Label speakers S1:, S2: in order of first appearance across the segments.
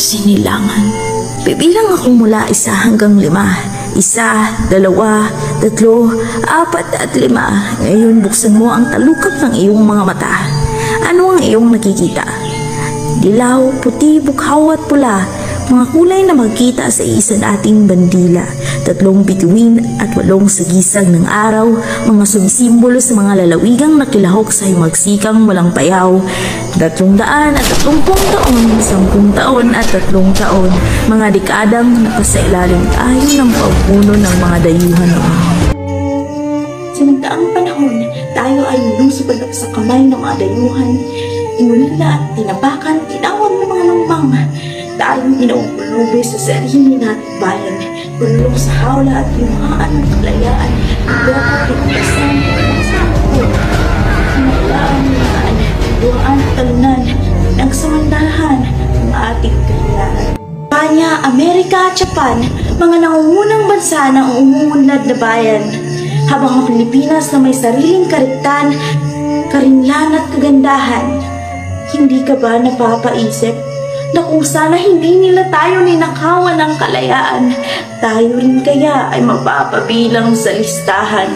S1: Sinilangan. Bibilang ako mula 1 hanggang 5. 1, 2, 3, 4 at 5. Ngayon buksan mo ang talukap ng iyong mga mata. Ano ang iyong nakikita? Dilaw, puti, bukhaw at pula. Mga kulay na magkita sa isa nating bandila. 3 bituin at 8 sagisag ng araw. Mga sumisimbolo sa mga lalawigang nakilahok sa himagsikang walang payaw. 330 taon, 10 taon at 3 taon. Mga dekadang napasailalim tayo ng pagpuno ng mga dayuhan noon. Sa nagdaang panahon, tayo ay lulusubad sa kamay ng mga dayuhan. Inulila at tinapakan, tinawag ng mga lumbang. Tayo ginauulubi sa sarili nating bayan, kulong sa hawla at luhaan ng kalayaan, dapat pinagpasan ng sakot. Hinalaan naan, duhaan at talunan, nagsamandahan ang ating kalayaan. Espanya, Amerika at Japan, mga nangungunang bansa ng umuunlad na bayan, habang ang Pilipinas na may sariling kariktan, karinlan at kagandahan. Hindi ka ba napapaisip na kung sana hindi nila tayo ninakawan ng kalayaan, tayo rin kaya ay mapapabilang sa listahan?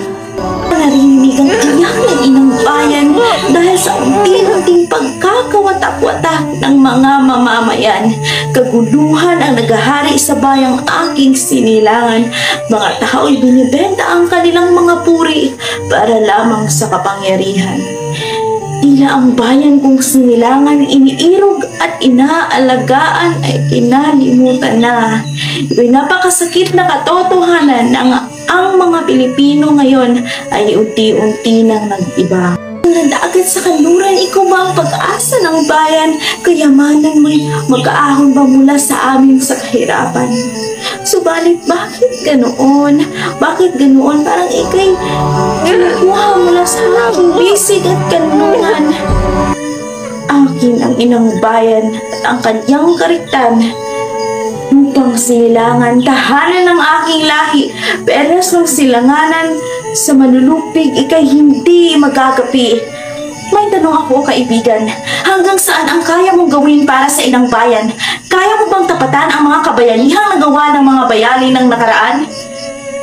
S1: Narinig ang tiyak ng inang bayan dahil sa unti-unting pagkakawatak-watak ng mga mamamayan. Kaguluhan ang naghahari sa bayang aking sinilangan. Mga tao'y binibenta ang kanilang mga puri para lamang sa kapangyarihan. Tila ang bayan kong sinilangan, iniirog at inaalagaan ay kinalimutan na. Ito'y napakasakit na katotohanan ng ang mga Pilipino ngayon ay unti-unti nang nag-iba. Nadaagad sa kanluran, ikaw ba ang pag-asa ng bayan? Kayamanan mo'y mag-aahon ba mula sa amin sa kahirapan? Subalit bakit ganoon? Bakit ganoon? Parang ikay kinukuha mula sa aking bisig at kanlungan. Akin ang inang bayan at ang kanyang kariktan. Upang silangan, tahanan ng aking lahi, peres ng silanganan, sa manulupig ikay hindi magagapi. May tanong ako, kaibigan, hanggang saan ang kaya mong gawin para sa inang bayan? Kaya mo bang tapatan ang mga kabayanihang nagawa ng mga bayani ng nakaraan?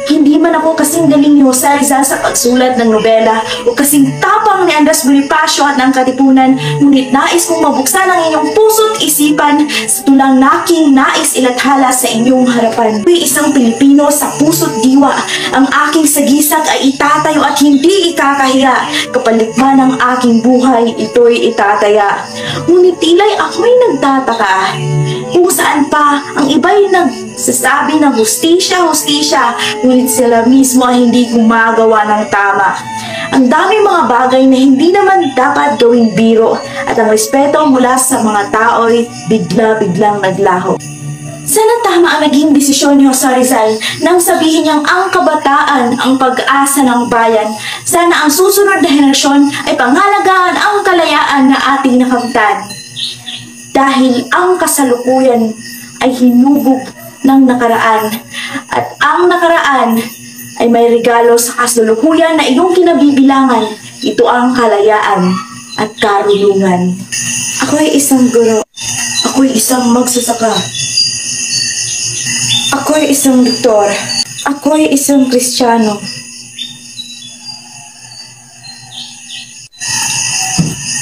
S1: Hindi man ako kasing galing ni Jose Rizal sa pagsulat ng nobela o kasing tapang ni Andres Bonifacio at ng Katipunan, ngunit nais kong mabuksan ang inyong puso't isipan sa tulang naking nais ilathala sa inyong harapan. Ako'y isang Pilipino sa puso't diwa. Ang aking sagisag ay itatayo at hindi ikakahiya. Kapalit man ng aking buhay, ito'y itataya. Ngunit tila'y ako'y nagtataka kung saan pa ang iba'y nagsasabi ng hustisya, hustisya, ngunit sila mismo ay hindi gumagawa ng tama. Ang daming mga bagay na hindi naman dapat gawing biro at ang respeto mula sa mga tao'y bigla-biglang naglaho. Sana tama ang naging desisyon ni Jose Rizal nang sabihin niyang ang kabataan ang pag-asa ng bayan. Sana ang susunod na henerasyon ay pangalagaan ang kalayaan na ating nakamtan. Dahil ang kasalukuyan ay hinubog ng nakaraan at ang nakaraan ay may regalo sa kasalukuyan na iyong kinabibilangan. Ito ang kalayaan at karunungan. Ako'y isang guro. Ako'y isang magsasaka. Ako'y isang doktor. Ako'y isang Kristiyano.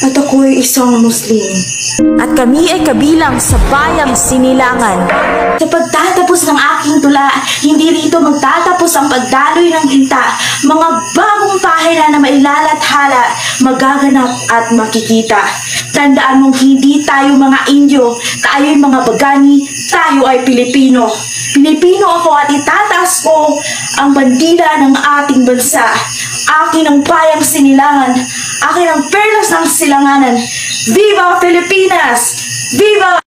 S1: At ako'y isang Muslim.
S2: At kami ay kabilang sa bayang sinilangan.
S1: Sa pagtatapos ng aking tula, hindi rito magtatapos ang pagdaloy ng hinta. Mga bagong pahina na mailalathala, magaganap at makikita. Tandaan mong hindi tayo mga Indio, tayo'y mga Bagani, tayo ay Pilipino. Pilipino ako at itataas ko ang bandila ng ating bansa. Akin ang bayang sinilangan, akin ang perlas ng silanganan. Viva Pilipinas! Viva!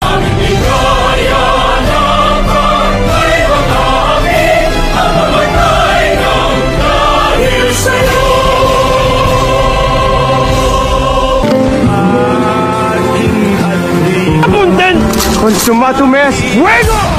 S3: Apunten! Consumatum es fuego!